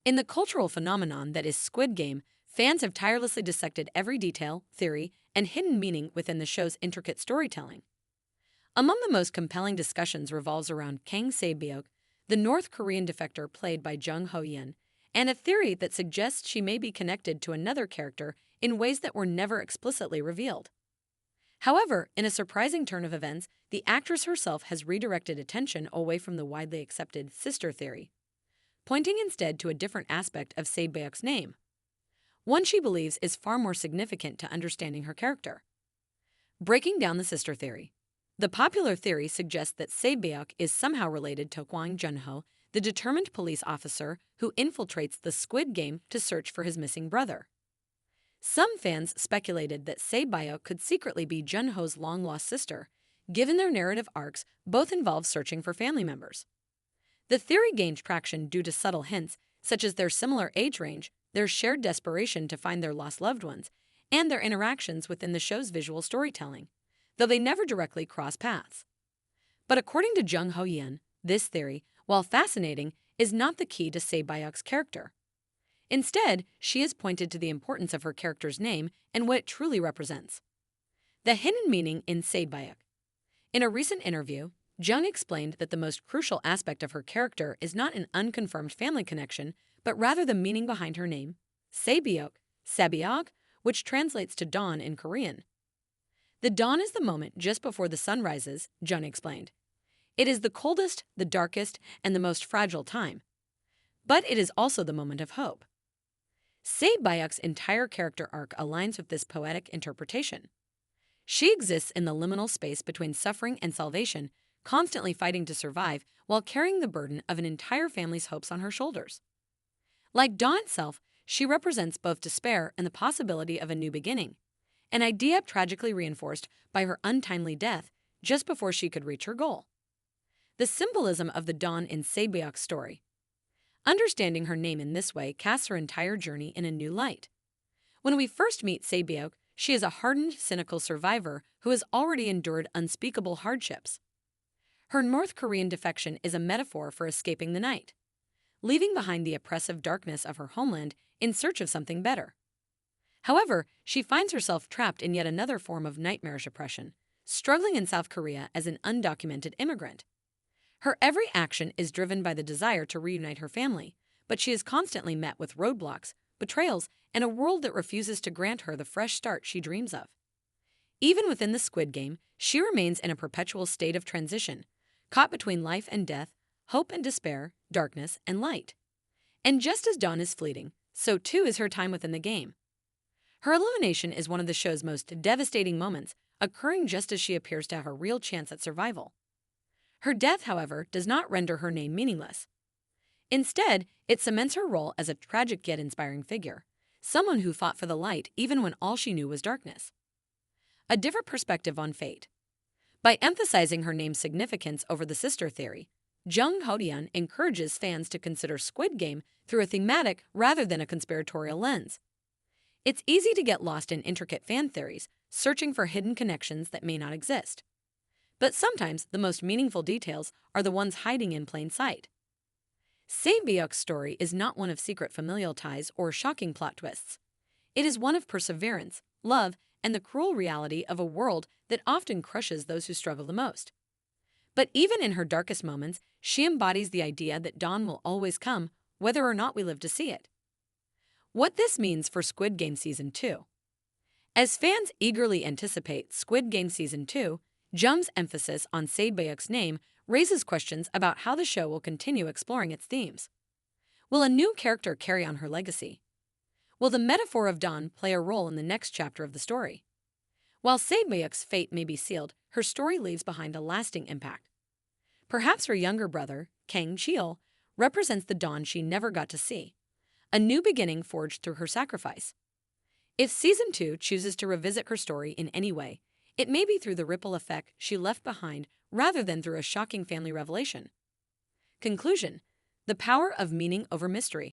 In the cultural phenomenon that is Squid Game, fans have tirelessly dissected every detail, theory, and hidden meaning within the show's intricate storytelling. Among the most compelling discussions revolves around Kang Se-byuk, the North Korean defector played by Jung Ho-yeon, and a theory that suggests she may be connected to another character in ways that were never explicitly revealed. However, in a surprising turn of events, the actress herself has redirected attention away from the widely accepted sister theory, pointing instead to a different aspect of Se-byuk's name, one she believes is far more significant to understanding her character. Breaking down the sister theory. The popular theory suggests that Se-byuk is somehow related to Hwang Jun-ho, the determined police officer who infiltrates the Squid Game to search for his missing brother. Some fans speculated that Se-byuk could secretly be Jun-ho's long-lost sister, given their narrative arcs both involve searching for family members. The theory gained traction due to subtle hints, such as their similar age range, their shared desperation to find their lost loved ones, and their interactions within the show's visual storytelling, though they never directly cross paths. But according to Jung Ho-yeon, this theory, while fascinating, is not the key to Se-byuk's character. Instead, she has pointed to the importance of her character's name and what it truly represents. The hidden meaning in Se-byuk. In a recent interview, Jung explained that the most crucial aspect of her character is not an unconfirmed family connection, but rather the meaning behind her name, Se-byuk, Sabyok, which translates to dawn in Korean. The dawn is the moment just before the sun rises, Jung explained. It is the coldest, the darkest, and the most fragile time. But it is also the moment of hope. Se-byuk's entire character arc aligns with this poetic interpretation. She exists in the liminal space between suffering and salvation, constantly fighting to survive while carrying the burden of an entire family's hopes on her shoulders. Like dawn itself, she represents both despair and the possibility of a new beginning, an idea tragically reinforced by her untimely death just before she could reach her goal. The symbolism of the dawn in Se-byuk's story. Understanding her name in this way casts her entire journey in a new light. When we first meet Se-byuk, she is a hardened, cynical survivor who has already endured unspeakable hardships. Her North Korean defection is a metaphor for escaping the night, leaving behind the oppressive darkness of her homeland in search of something better. However, she finds herself trapped in yet another form of nightmarish oppression, struggling in South Korea as an undocumented immigrant. Her every action is driven by the desire to reunite her family, but she is constantly met with roadblocks, betrayals, and a world that refuses to grant her the fresh start she dreams of. Even within the Squid Game, she remains in a perpetual state of transition, caught between life and death, hope and despair, darkness and light. And just as dawn is fleeting, so too is her time within the game. Her elimination is one of the show's most devastating moments, occurring just as she appears to have a real chance at survival. Her death, however, does not render her name meaningless. Instead, it cements her role as a tragic yet inspiring figure, someone who fought for the light even when all she knew was darkness. A different perspective on fate. By emphasizing her name's significance over the sister theory, Jung Ho-yeon encourages fans to consider Squid Game through a thematic rather than a conspiratorial lens. It's easy to get lost in intricate fan theories, searching for hidden connections that may not exist. But sometimes the most meaningful details are the ones hiding in plain sight. Se-byuk's story is not one of secret familial ties or shocking plot twists. It is one of perseverance, love, and the cruel reality of a world that often crushes those who struggle the most. But even in her darkest moments, she embodies the idea that dawn will always come, whether or not we live to see it. What this means for Squid Game Season 2. As fans eagerly anticipate Squid Game Season 2, Jung's emphasis on Se-byuk's name raises questions about how the show will continue exploring its themes. Will a new character carry on her legacy? Will the metaphor of dawn play a role in the next chapter of the story? While Se-byuk's fate may be sealed, her story leaves behind a lasting impact. Perhaps her younger brother, Kang Cheol, represents the dawn she never got to see, a new beginning forged through her sacrifice. If Season 2 chooses to revisit her story in any way, it may be through the ripple effect she left behind rather than through a shocking family revelation. Conclusion: the power of meaning over mystery.